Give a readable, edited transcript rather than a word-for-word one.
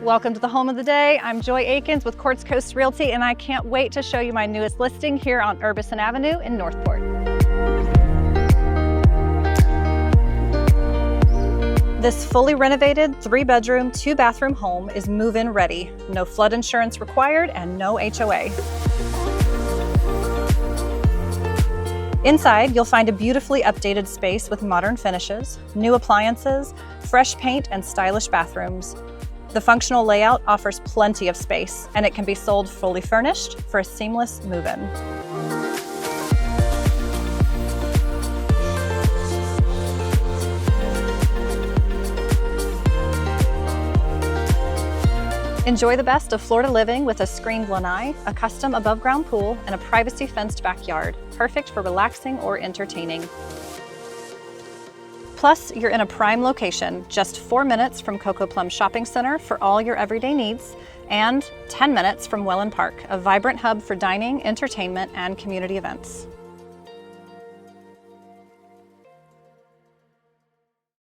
Welcome to the home of the day. I'm Joy Eakins with Quartz Coast Realty, and I can't wait to show you my newest listing here on Herbison Avenue in Northport. This fully renovated 3-bedroom, 2-bathroom home is move-in ready. No flood insurance required and no HOA. Inside, you'll find a beautifully updated space with modern finishes, new appliances, fresh paint, and stylish bathrooms. The functional layout offers plenty of space, and it can be sold fully furnished for a seamless move-in. Enjoy the best of Florida living with a screened lanai, a custom above-ground pool, and a privacy-fenced backyard, perfect for relaxing or entertaining. Plus, you're in a prime location, just 4 minutes from Cocoplum Shopping Center for all your everyday needs, and 10 minutes from Wellen Park, a vibrant hub for dining, entertainment, and community events.